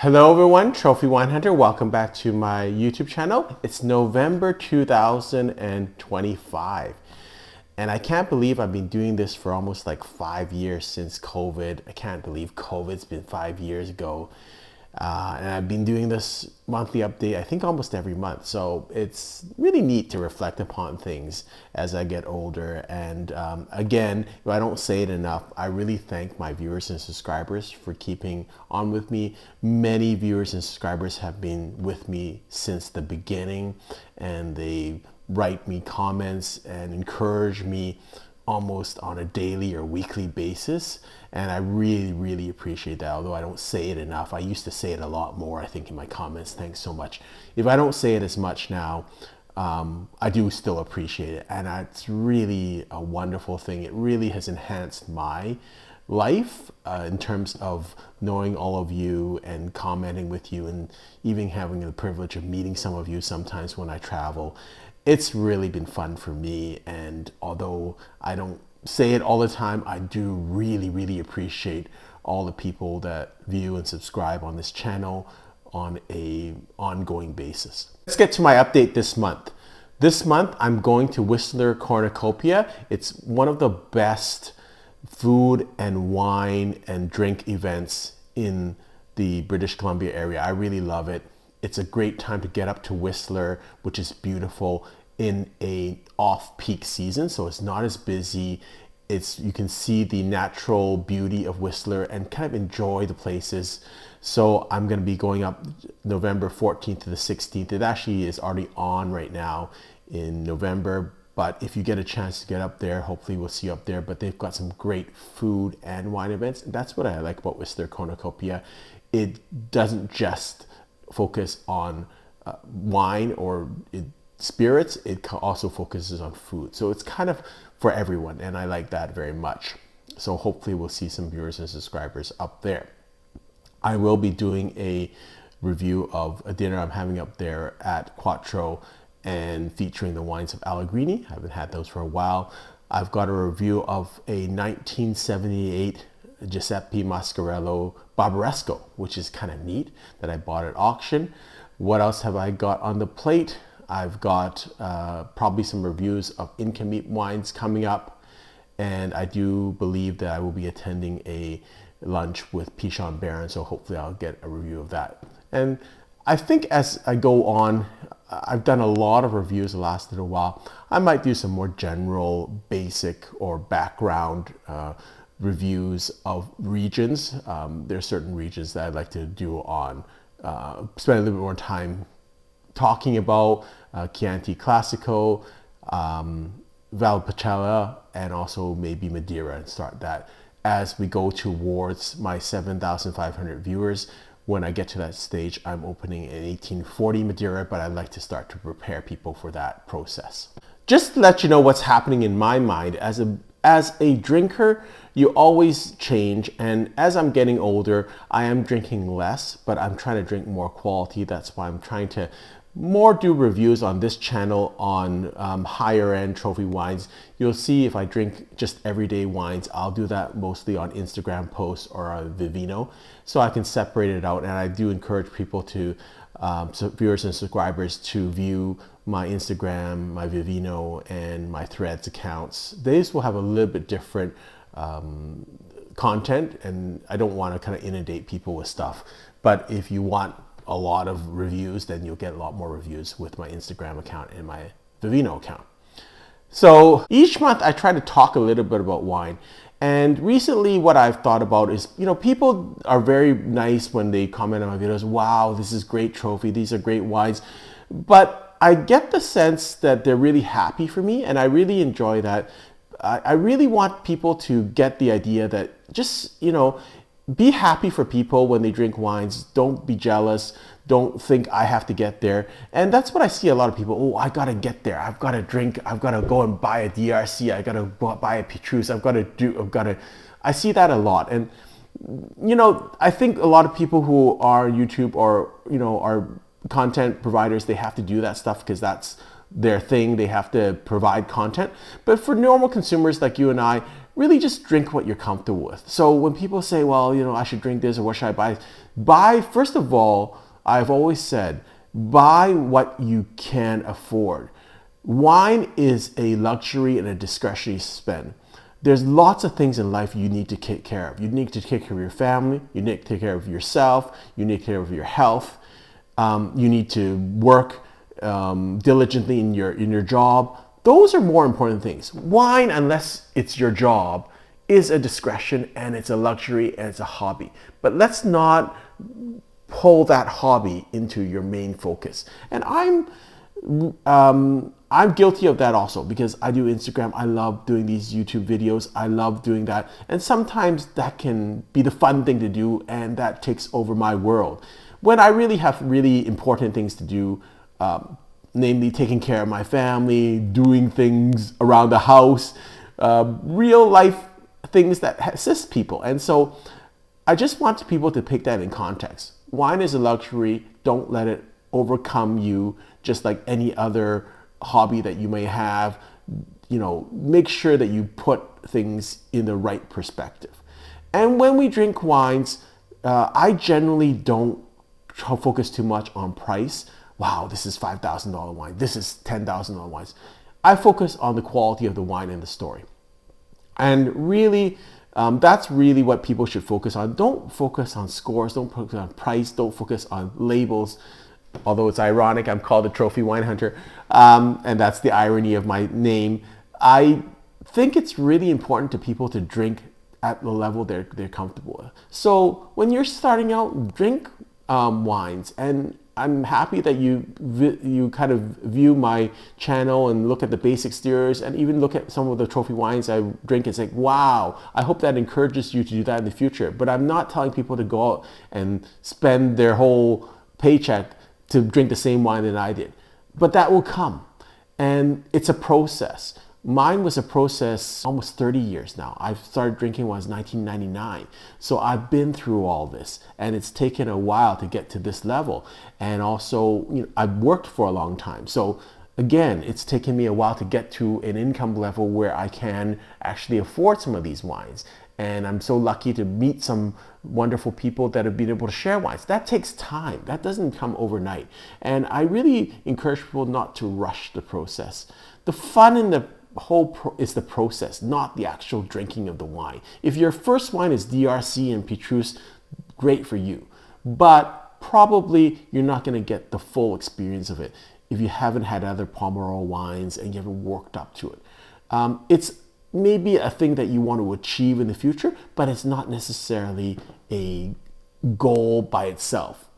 Hello everyone, Trophy Wine Hunter. Welcome back to my YouTube channel. It's November 2025. And I can't believe I've been doing this for almost like 5 years since COVID. I can't believe COVID's been 5 years ago. And I've been doing this monthly update, I think almost every month. So it's really neat to reflect upon things as I get older. And again, if I don't say it enough, I really thank my viewers and subscribers for keeping on with me. Many viewers and subscribers have been with me since the beginning, and they write me comments and encourage me almost on a daily or weekly basis, and I really appreciate that. Although I don't say it enough, I used to say it a lot more, I think, in my comments. Thanks so much. If I don't say it as much now, I do still appreciate it, and it's really a wonderful thing. It really has enhanced my life in terms of knowing all of you and commenting with you, and even having the privilege of meeting some of you sometimes when I travel. It's really been fun for me, and although I don't say it all the time, I do really appreciate all the people that view and subscribe on this channel on a ongoing basis. Let's get to my update this month. This month I'm going to Whistler Cornucopia. It's one of the best food and wine and drink events in the British Columbia area. I really love it. It's a great time to get up to Whistler, which is beautiful, in a off-peak season, so it's not as busy. You can see the natural beauty of Whistler and kind of enjoy the places. So I'm going to be going up November 14th to the 16th. It actually is already on right now in November, but if you get a chance to get up there, hopefully we'll see you up there. But they've got some great food and wine events. That's what I like about Whistler Cornucopia. It doesn't just focus on wine or spirits, it also focuses on food. So it's kind of for everyone, and I like that very much. So hopefully we'll see some viewers and subscribers up there. I will be doing a review of a dinner I'm having up there at Quattro, and featuring the wines of Allegrini. I haven't had those for a while. I've got a review of a 1978 Giuseppe Mascarello Barbaresco, which is kind of neat, that I bought at auction. What else have I got on the plate? I've got probably some reviews of Incommeat wines coming up, and I do believe that I will be attending a lunch with Pichon Baron, so hopefully I'll get a review of that. And I think as I go on, I've done a lot of reviews the last little while. I might do some more general, basic, or background reviews of regions. There are certain regions that I'd like to do on, spend a little bit more time talking about Chianti Classico, Valpolicella, and also maybe Madeira, and start that as we go towards my 7,500 viewers. When I get to that stage, I'm opening an 1840 Madeira, but I'd like to start to prepare people for that process. Just to let you know what's happening in my mind, as a drinker, you always change, and as I'm getting older, I am drinking less, but I'm trying to drink more quality. That's why I'm trying to more do reviews on this channel on higher end trophy wines. You'll see if I drink just everyday wines, I'll do that mostly on Instagram posts or on Vivino, so I can separate it out. And I do encourage people to, viewers and subscribers, to view my Instagram, my Vivino, and my Threads accounts. These will have a little bit different content, and I don't want to kind of inundate people with stuff. But if you want a lot of reviews, then you'll get a lot more reviews with my Instagram account and my Vivino account. So each month I try to talk a little bit about wine. And recently what I've thought about is, people are very nice when they comment on my videos. Wow, this is great trophy. These are great wines. But I get the sense that they're really happy for me, and I really enjoy that. I really want people to get the idea that just, be happy for people when they drink wines. Don't be jealous. Don't think I have to get there. And that's what I see a lot of people. Oh, I gotta get there. I've got to drink. I've got to go and buy a DRC. I got to buy a Petrus. I see that a lot. And, I think a lot of people who are YouTube or, are content providers, they have to do that stuff because that's their thing. They have to provide content. But for normal consumers like you and I, really just drink what you're comfortable with. So when people say, well, I should drink this or what should I buy, first of all, I've always said, buy what you can afford. Wine is a luxury and a discretionary spend. There's lots of things in life you need to take care of. You need to take care of your family. You need to take care of yourself. You need to take care of your health. You need to work diligently in your job. Those are more important things. Wine, unless it's your job, is a discretion and it's a luxury and it's a hobby. But let's not pull that hobby into your main focus. And I'm guilty of that also, because I do Instagram. I love doing these YouTube videos. I love doing that. And sometimes that can be the fun thing to do, and that takes over my world. When I really have really important things to do, namely taking care of my family, doing things around the house, real life things that assist people. And so I just want people to pick that in context. Wine is a luxury. Don't let it overcome you, just like any other hobby that you may have. Make sure that you put things in the right perspective. And when we drink wines, I generally don't focus too much on price. Wow, this is $5,000 wine. This is $10,000 wines. I focus on the quality of the wine and the story. And really, that's really what people should focus on. Don't focus on scores. Don't focus on price. Don't focus on labels. Although it's ironic, I'm called a trophy wine hunter. And that's the irony of my name. I think it's really important to people to drink at the level they're comfortable with. So when you're starting out, drink wines. And I'm happy that you kind of view my channel and look at the base exteriors and even look at some of the trophy wines I drink and say, wow, I hope that encourages you to do that in the future. But I'm not telling people to go out and spend their whole paycheck to drink the same wine that I did. But that will come. And it's a process. Mine was a process almost 30 years now. I've started drinking when I was 1999. So I've been through all this, and it's taken a while to get to this level. And also, I've worked for a long time. So again, it's taken me a while to get to an income level where I can actually afford some of these wines. And I'm so lucky to meet some wonderful people that have been able to share wines. That takes time. That doesn't come overnight. And I really encourage people not to rush the process. The fun in the is the process, not the actual drinking of the wine. If your first wine is DRC and Petrus, great for you. But probably you're not going to get the full experience of it if you haven't had other Pomerol wines and you haven't worked up to it. It's maybe a thing that you want to achieve in the future, but it's not necessarily a goal by itself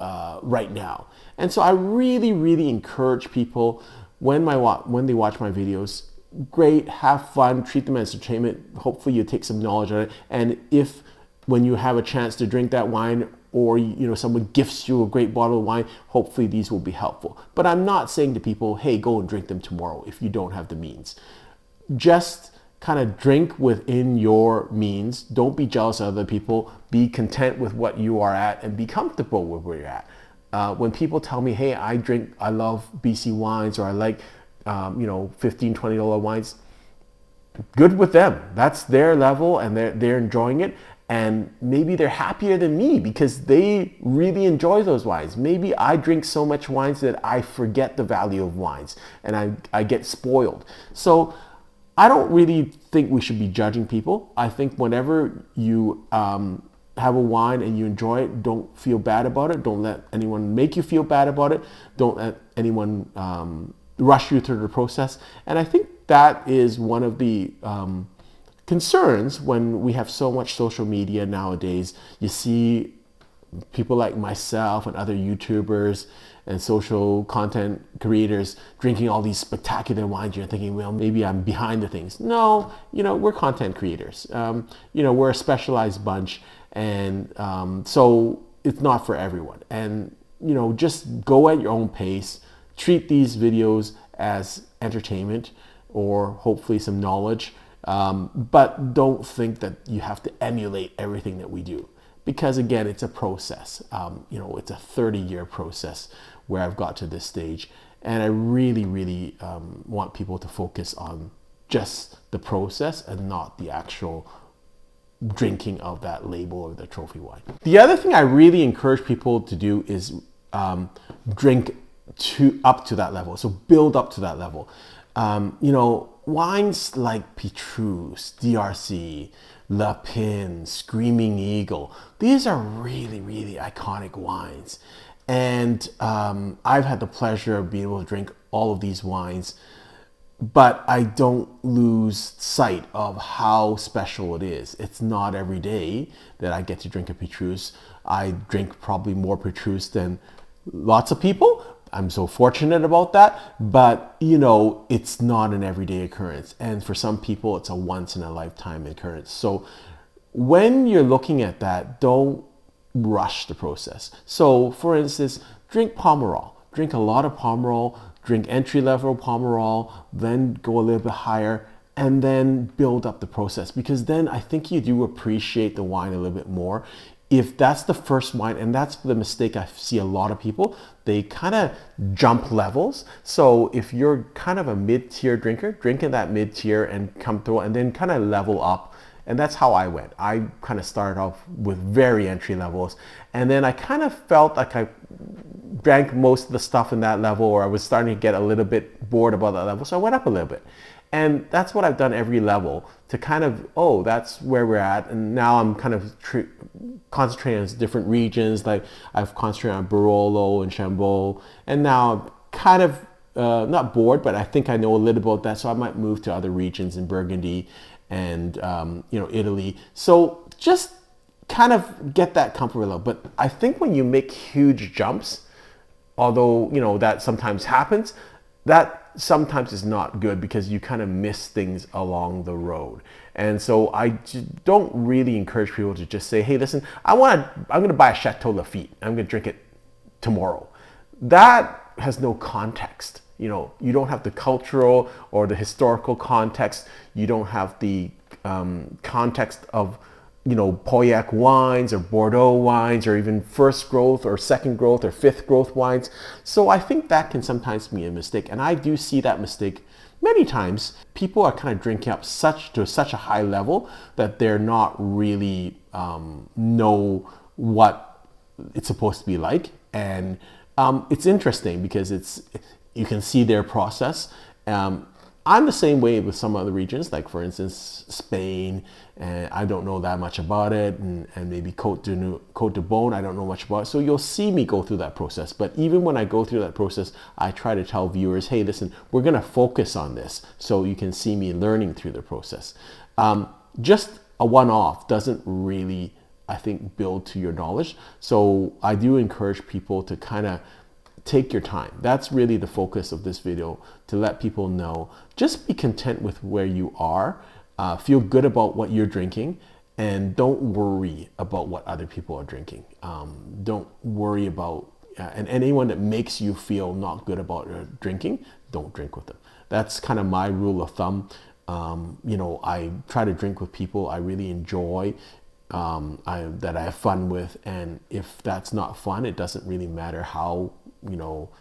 right now. And so I really, really encourage people when they watch my videos, great, have fun, treat them as entertainment. Hopefully you take some knowledge on it. And if when you have a chance to drink that wine, or someone gifts you a great bottle of wine, hopefully these will be helpful. But I'm not saying to people, hey, go and drink them tomorrow if you don't have the means. Just kind of drink within your means. Don't be jealous of other people. Be content with what you are at and be comfortable with where you're at. When people tell me, hey, I love BC wines, or I like $15, $20 wines, good with them. That's their level, and they're enjoying it. And maybe they're happier than me because they really enjoy those wines. Maybe I drink so much wines that I forget the value of wines and I get spoiled. So I don't really think we should be judging people. I think whenever you have a wine and you enjoy it, don't feel bad about it. Don't let anyone make you feel bad about it. Don't let anyone rush you through the process. And I think that is one of the concerns when we have so much social media nowadays. You see people like myself and other YouTubers and social content creators drinking all these spectacular wines. You're thinking, well, maybe I'm behind the things. No, we're content creators. We're a specialized bunch, and so it's not for everyone. And just go at your own pace. Treat these videos as entertainment or hopefully some knowledge. But don't think that you have to emulate everything that we do, because again, it's a process. It's a 30-year process where I've got to this stage, and I really, really want people to focus on just the process and not the actual drinking of that label or the trophy wine. The other thing I really encourage people to do is drink up to that level. So build up to that level. Wines like Petrus, DRC, La Pin, Screaming Eagle, these are really, really iconic wines. And I've had the pleasure of being able to drink all of these wines, but I don't lose sight of how special it is. It's not every day that I get to drink a Petrus. I drink probably more Petrus than lots of people. I'm so fortunate about that, but it's not an everyday occurrence. And for some people, it's a once in a lifetime occurrence. So when you're looking at that, don't rush the process. So for instance, drink Pomerol. Drink a lot of Pomerol, drink entry-level Pomerol, then go a little bit higher, and then build up the process. Because then I think you do appreciate the wine a little bit more. If that's the first wine, and that's the mistake I see a lot of people, they kind of jump levels. So if you're kind of a mid-tier drinker, drink in that mid-tier and come through and then kind of level up. And that's how I went. I kind of started off with very entry levels. And then I kind of felt like I drank most of the stuff in that level, or I was starting to get a little bit bored about that level. So I went up a little bit. And that's what I've done every level to kind of, that's where we're at. And now I'm kind of concentrating on different regions. Like I've concentrated on Barolo and Chambord. And now I'm kind of not bored, but I think I know a little about that. So I might move to other regions in Burgundy and, Italy. So just kind of get that comfort level. But I think when you make huge jumps, although, that sometimes happens, that sometimes is not good because you kind of miss things along the road. And so I don't really encourage people to just say, hey, listen, I'm going to buy a Chateau Lafite. I'm going to drink it tomorrow. That has no context. You don't have the cultural or the historical context. You don't have the context of Pauillac wines or Bordeaux wines or even first growth or second growth or fifth growth wines. So I think that can sometimes be a mistake. And I do see that mistake many times. People are kind of drinking up to such a high level that they're not really know what it's supposed to be like. And it's interesting because you can see their process. I'm the same way with some other regions, like for instance, Spain, and I don't know that much about it, and maybe Côte de Beaune, I don't know much about it. So you'll see me go through that process. But even when I go through that process, I try to tell viewers, hey, listen, we're gonna focus on this so you can see me learning through the process. Just a one-off doesn't really, I think, build to your knowledge. So I do encourage people to kind of take your time. That's really the focus of this video, to let people know, just be content with where you are, feel good about what you're drinking, and don't worry about what other people are drinking. Don't worry about, and anyone that makes you feel not good about drinking, don't drink with them. That's kind of my rule of thumb. I try to drink with people I really enjoy, that I have fun with, and if that's not fun, it doesn't really matter how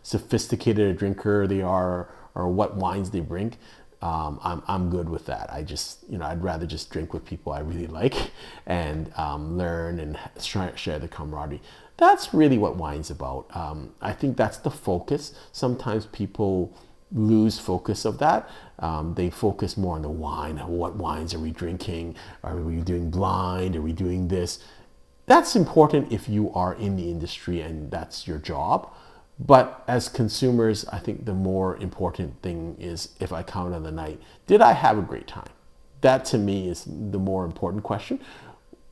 sophisticated a drinker they are or what wines they drink. I'm good with that. I'd rather just drink with people I really like and learn and share the camaraderie. That's really what wine's about. I think that's the focus. Sometimes people lose focus of that. They focus more on the wine. What wines are we drinking? Are we doing blind? Are we doing this? That's important if you are in the industry and that's your job. But as consumers, I think the more important thing is, if I count on the night, did I have a great time? That to me is the more important question.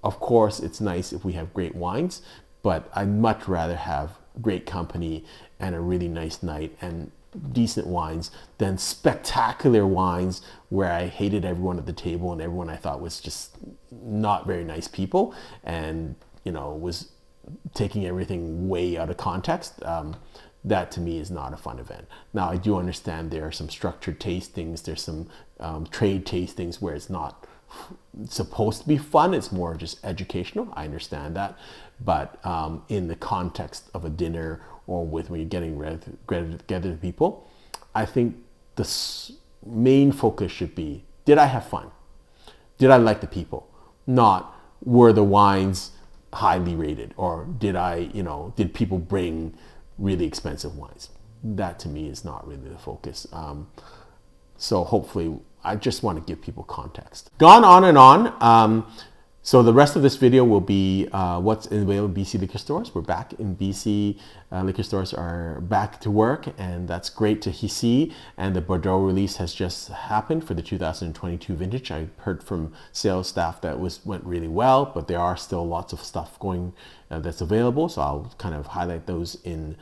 Of course, it's nice if we have great wines, but I'd much rather have great company and a really nice night and decent wines than spectacular wines where I hated everyone at the table and everyone I thought was just not very nice people and was taking everything way out of context. That to me is not a fun event. Now I do understand there are some structured tastings, there's some trade tastings where it's not supposed to be fun, it's more just educational. I understand that, but in the context of a dinner or when you're getting together with people, I think the main focus should be did I have fun? Did I like the people? Not were the wines highly rated, or did people bring really expensive wines? That to me is not really the focus. So hopefully, I just want to give people context. Gone on and on. So the rest of this video will be what's available in BC liquor stores. We're back in BC. Liquor stores are back to work, and that's great to see. And the Bordeaux release has just happened for the 2022 vintage. I heard from sales staff that went really well, but there are still lots of stuff going that's available. So I'll kind of highlight those in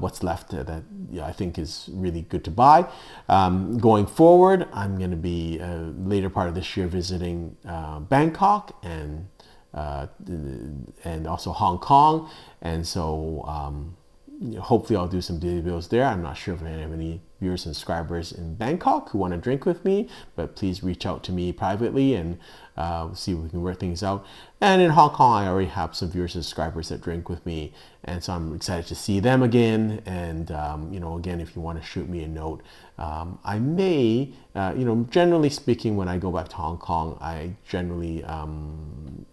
what's left that I think is really good to buy. Going forward, I'm going to be later part of this year visiting Bangkok and also Hong Kong, and so hopefully I'll do some videos there. I'm not sure if I have any viewers and subscribers in Bangkok who want to drink with me, but please reach out to me privately and see if we can work things out. And in Hong Kong, I already have some viewers and subscribers that drink with me, and so I'm excited to see them again. And again, if you want to shoot me a note, I may, generally speaking, when I go back to Hong Kong, I generally, I'm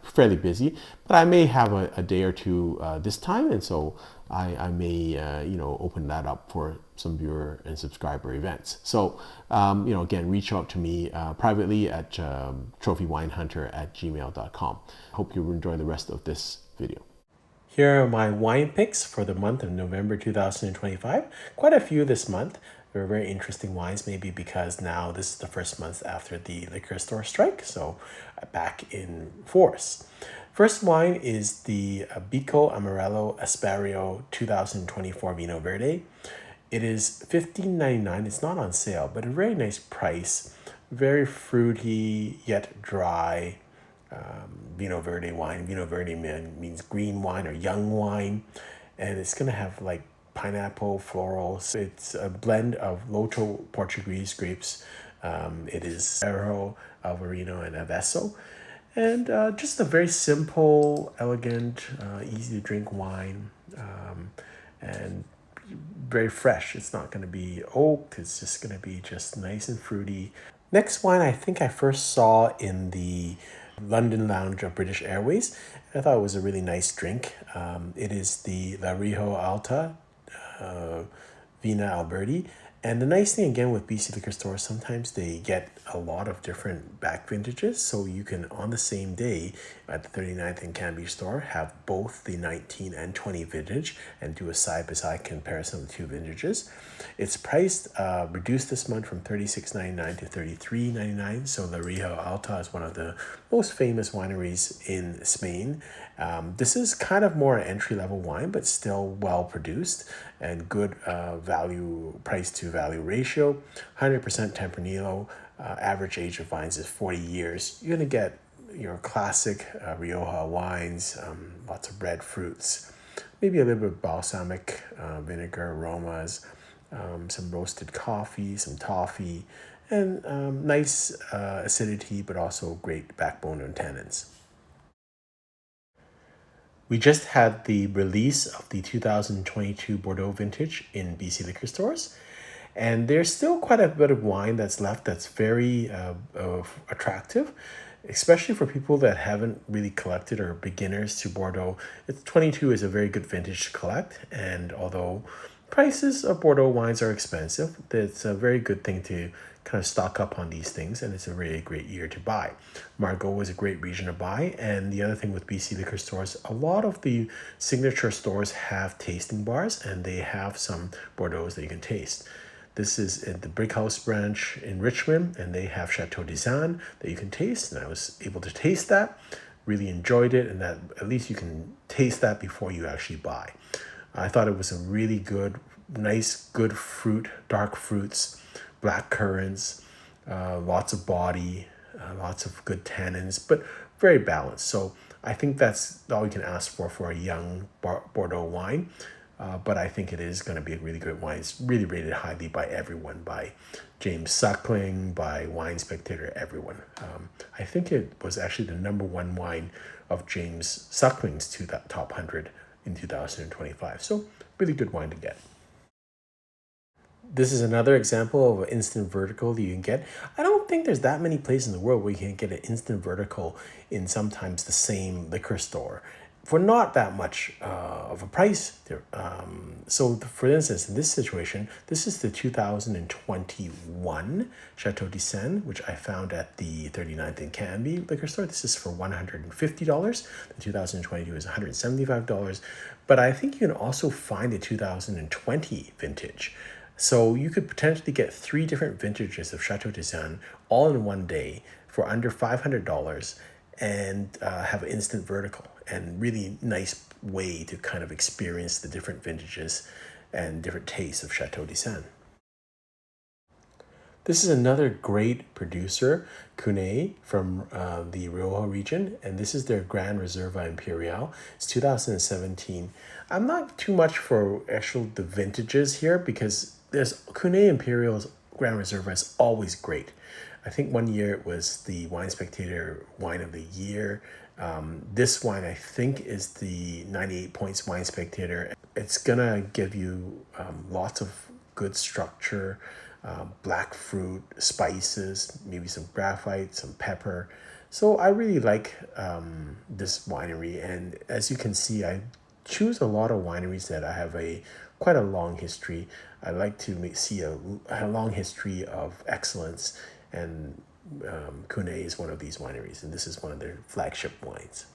fairly busy, but I may have a day or two this time, and so I may, open that up for some viewer and subscriber events. So, again, reach out to me privately at trophywinehunter@gmail.com. Hope you enjoy the rest of this video. Here are my wine picks for the month of November 2025. Quite a few this month. They're very interesting wines, maybe because now this is the first month after the liquor store strike, so back in force. First wine is the Bico Amarello Aspario 2024 Vino Verde. It is $15.99. It's not on sale, but a very nice price. Very fruity yet dry Vino Verde wine. Vino Verde means green wine or young wine, and it's gonna have like pineapple, florals. It's a blend of Loto Portuguese grapes. It is Cerro, Alvarino, and Avesso. And just a very simple, elegant, easy to drink wine, and very fresh. It's not going to be oaked. It's just going to be just nice and fruity. Next wine I think I first saw in the London lounge of British Airways. I thought it was a really nice drink. It is the La Rio Alta Vina Alberti. And the nice thing again with BC liquor stores, sometimes they get a lot of different back vintages. So you can, on the same day at the 39th and Cambie store, have both the 19 and 20 vintage and do a side-by-side comparison of the two vintages. It's priced reduced this month from $36.99 to $33.99. So La Rio Alta is one of the most famous wineries in Spain. This is kind of more an entry-level wine, but still well-produced and good price to value ratio. 100% Tempranillo. Average age of vines is 40 years. You're going to get your classic Rioja wines, lots of red fruits, maybe a little bit of balsamic vinegar aromas, some roasted coffee, some toffee, and nice acidity, but also great backbone and tannins. We just had the release of the 2022 Bordeaux vintage in BC liquor stores. And there's still quite a bit of wine that's left that's very attractive, especially for people that haven't really collected or beginners to Bordeaux. 22 is a very good vintage to collect. And although prices of Bordeaux wines are expensive, it's a very good thing to kind of stock up on these things, and it's a really great year to buy. Margaux is a great region to buy, and the other thing with BC liquor stores, a lot of the signature stores have tasting bars, and they have some Bordeaux that you can taste. This is at the Brickhouse branch in Richmond, and they have Chateau d'Izan that you can taste, and I was able to taste that, really enjoyed it, and that at least you can taste that before you actually buy. I thought it was a really good, nice, good fruit, dark fruits, black currants, lots of body, lots of good tannins, but very balanced. So I think that's all you can ask for a young Bordeaux wine. But I think it is going to be a really good wine. It's really rated highly by everyone, by James Suckling, by Wine Spectator, everyone. I think it was actually the #1 wine of James Suckling's top 100 in 2025. So really good wine to get. This is another example of an instant vertical that you can get. I don't think there's that many places in the world where you can get an instant vertical in sometimes the same liquor store for not that much of a price. So, for instance, in this situation, this is the 2021 Chateau de Seine, which I found at the 39th and Canby liquor store. This is for $150. The 2022 is $175. But I think you can also find a 2020 vintage. So you could potentially get three different vintages of Chateau de Seine all in one day for under $500 and have an instant vertical and really nice way to kind of experience the different vintages and different tastes of Chateau de Seine. This is another great producer, Cunei, from the Rioja region, and this is their Grand Reserva Imperial. It's 2017. I'm not too much for actual the vintages here because there's Cunei Imperial's Grand Reserva is always great. I think one year it was the Wine Spectator Wine of the Year. This wine, I think, is the 98 points Wine Spectator. It's gonna give you lots of good structure, black fruit, spices, maybe some graphite, some pepper. So I really like this winery, and as you can see, I choose a lot of wineries that I have a quite a long history. I like to see a long history of excellence, and Cunei is one of these wineries, and this is one of their flagship wines.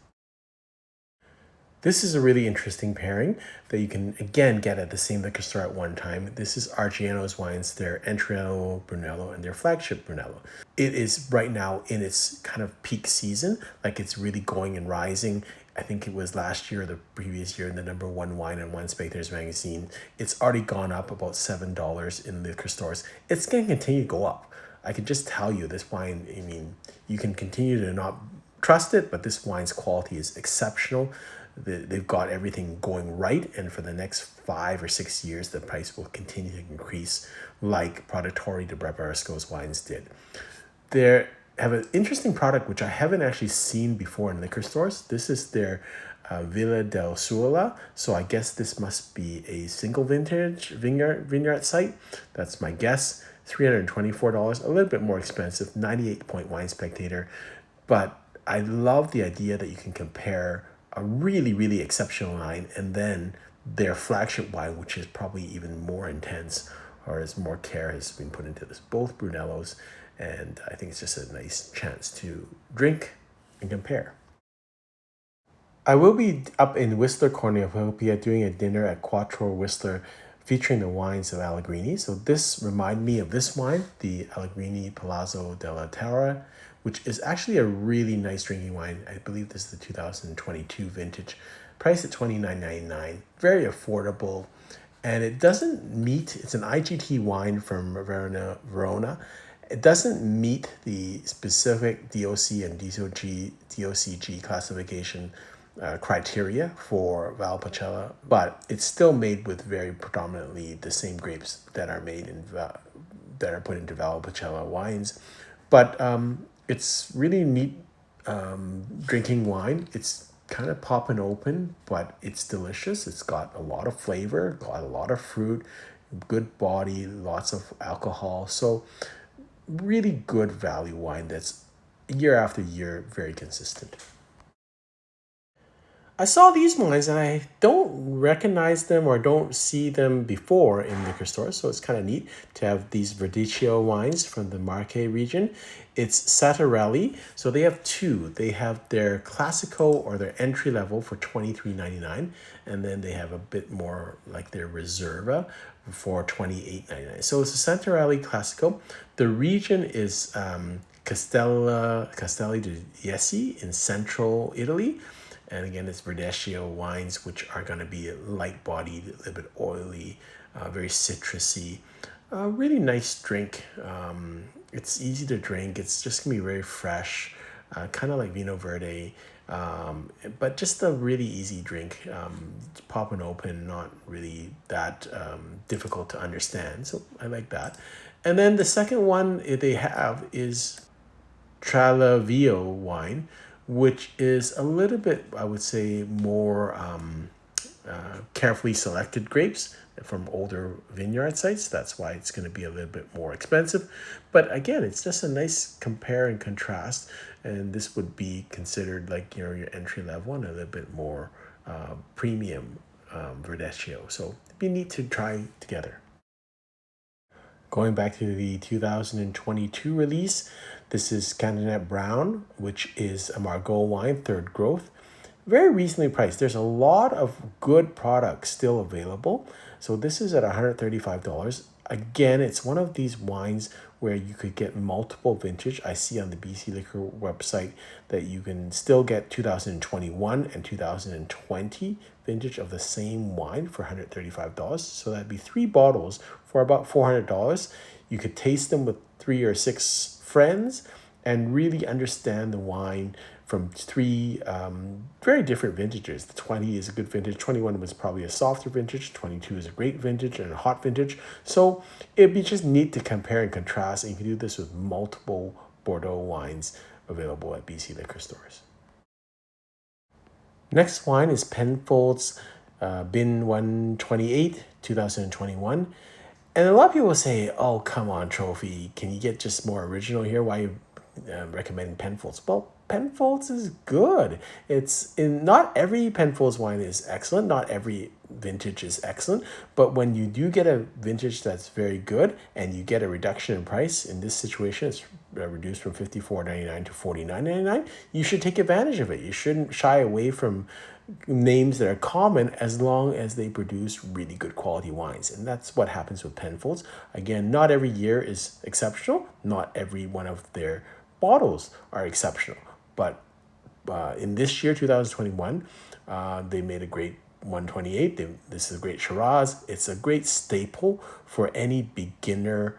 This is a really interesting pairing that you can again get at the same liquor store at one time. This is Argiano's wines, their entry level Brunello and their flagship Brunello. It is right now in its kind of peak season, like it's really going and rising. I think it was last year or the previous year in the number one wine and wine spectators magazine. It's already gone up about $7 in liquor stores. It's going to continue to go up. I can just tell you this wine, I mean, you can continue to not trust it, but this wine's quality is exceptional. They've got everything going right, and for the next 5 or 6 years, the price will continue to increase like Produttori de Barbaresco's wines did. They have an interesting product which I haven't actually seen before in liquor stores. This is their Villa del Suola. So I guess this must be a single vintage vineyard site. That's my guess. $324, a little bit more expensive, 98 point Wine Spectator. But I love the idea that you can compare a really, really exceptional wine and then their flagship wine, which is probably even more intense or as more care has been put into this. Both Brunellos, and I think it's just a nice chance to drink and compare. I will be up in Whistler, Cornucopia, doing a dinner at Quattro Whistler featuring the wines of Allegrini. So this reminded me of this wine, the Allegrini Palazzo della Terra, which is actually a really nice drinking wine. I believe this is the 2022 vintage, priced at $29.99. Very affordable, and it doesn't meet, it's an IGT wine from Verona. It doesn't meet the specific DOC and DOCG classification criteria for Valpolicella, but it's still made with very predominantly the same grapes that are made in that are put into Valpolicella wines. But it's really neat drinking wine. It's kind of popping open, but it's delicious. It's got a lot of flavor, got a lot of fruit, good body, lots of alcohol. So really good value wine that's year after year very consistent. I saw these wines and I don't recognize them or don't see them before in liquor stores, so it's kind of neat to have these Verdicchio wines from the Marche region. It's Sattarelli, so they have two. They have their Classico or their entry level for $23.99, and then they have a bit more like their Reserva for $28.99. So it's a Santarelli Classico. The region is Castelli di Jesi in central Italy. And again, it's Verdicchio wines, which are going to be light-bodied, a little bit oily, very citrusy. Really nice drink. It's easy to drink. It's just going to be very fresh, kind of like Vino Verde, but just a really easy drink. Popping open, not really that difficult to understand. So I like that. And then the second one they have is Tralavio wine, which is a little bit, I would say, more carefully selected grapes from older vineyard sites. That's why it's going to be a little bit more expensive. But again, it's just a nice compare and contrast. And this would be considered like, you know, your entry level and a little bit more premium Verdecchio. So it'd be neat to try together. Going back to the 2022 release, this is Candinet Brown, which is a Margaux wine, third growth. Very reasonably priced. There's a lot of good products still available. So this is at $135. Again, it's one of these wines where you could get multiple vintage. I see on the BC Liquor website that you can still get 2021 and 2020 vintage of the same wine for $135. So that'd be 3 bottles for about $400. You could taste them with 3 or 6 friends and really understand the wine from 3 very different vintages. The 20 is a good vintage. 21 was probably a softer vintage. 22 is a great vintage and a hot vintage. So it'd be just neat to compare and contrast. And you can do this with multiple Bordeaux wines available at BC liquor stores. Next wine is Penfolds Bin 128, 2021. And a lot of people say, oh, come on, Trophy. Can you get just more original here? Why are you recommending Penfolds? Well, Penfolds is good. Not every Penfolds wine is excellent. Not every vintage is excellent. But when you do get a vintage that's very good and you get a reduction in price, in this situation, it's reduced from $54.99 to $49.99, you should take advantage of it. You shouldn't shy away from names that are common as long as they produce really good quality wines. And that's what happens with Penfolds. Again, not every year is exceptional. Not every one of their bottles are exceptional. But in this year, 2021, they made a great 128. This is a great Shiraz. It's a great staple for any beginner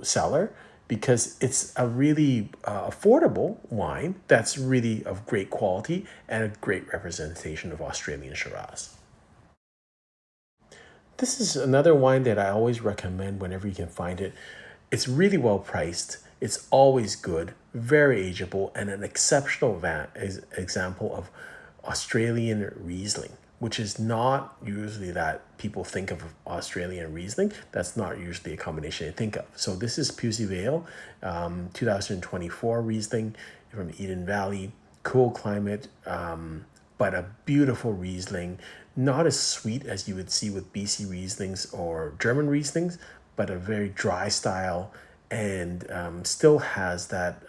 seller because it's a really affordable wine that's really of great quality and a great representation of Australian Shiraz. This is another wine that I always recommend whenever you can find it. It's really well priced. It's always good, very ageable, and an exceptional example of Australian Riesling, which is not usually that people think of Australian Riesling. That's not usually a combination they think of. So this is Pusey Vale, 2024 Riesling from Eden Valley, cool climate, but a beautiful Riesling. Not as sweet as you would see with BC Rieslings or German Rieslings, but a very dry style and still has that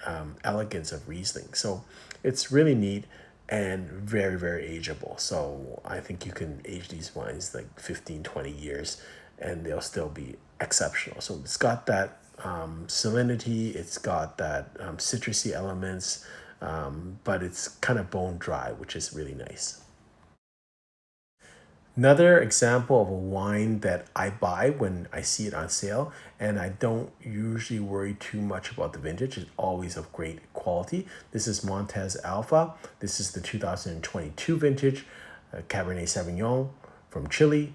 elegance of Riesling. So it's really neat and very, very ageable. So I think you can age these wines like 15, 20 years and they'll still be exceptional. So it's got that salinity, it's got that citrusy elements, but it's kind of bone dry, which is really nice. Another example of a wine that I buy when I see it on sale, and I don't usually worry too much about the vintage. It's always of great quality. This is Montez Alpha. This is the 2022 vintage Cabernet Sauvignon from Chile.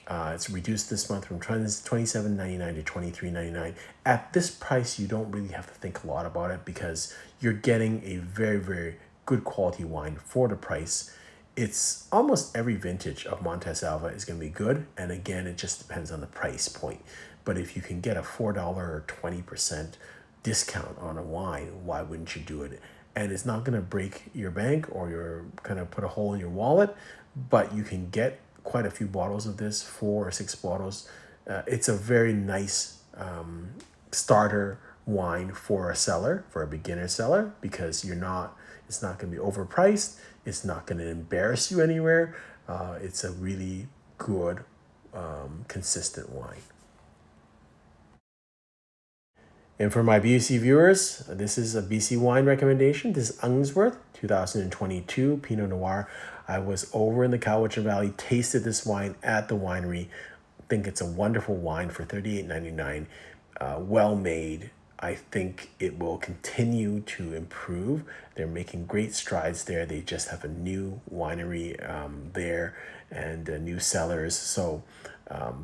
It's reduced this month from $27.99 to $23.99. At this price, you don't really have to think a lot about it because you're getting a very, very good quality wine for the price. It's almost every vintage of Montez Alva is going to be good. And again, it just depends on the price point. But if you can get a $4 or 20% discount on a wine, why wouldn't you do it? And it's not going to break your bank or you're going to put a hole in your wallet, but you can get quite a few bottles of this, 4 or 6 bottles. It's a very nice starter wine for a seller, for a beginner seller, because it's not going to be overpriced. It's not going to embarrass you anywhere. It's a really good, consistent wine. And for my BC viewers, this is a BC wine recommendation. This is Unsworth 2022 Pinot Noir. I was over in the Cowichan Valley, tasted this wine at the winery. I think it's a wonderful wine for $38.99. Well made. I think it will continue to improve. They're making great strides there. They just have a new winery there and new cellars. So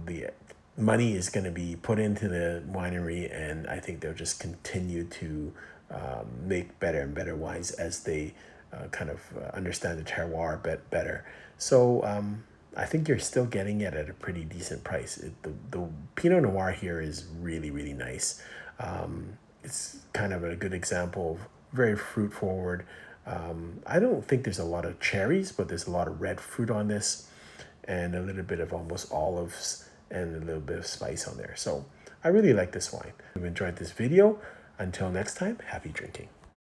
the money is going to be put into the winery, and I think they'll just continue to make better and better wines as they kind of understand the terroir a bit better. So I think you're still getting it at a pretty decent price. The Pinot Noir here is really, really nice. It's kind of a good example of very fruit forward. I don't think there's a lot of cherries, but there's a lot of red fruit on this and a little bit of almost olives and a little bit of spice on there. So I really like this wine. If you enjoyed this video, until next time, happy drinking.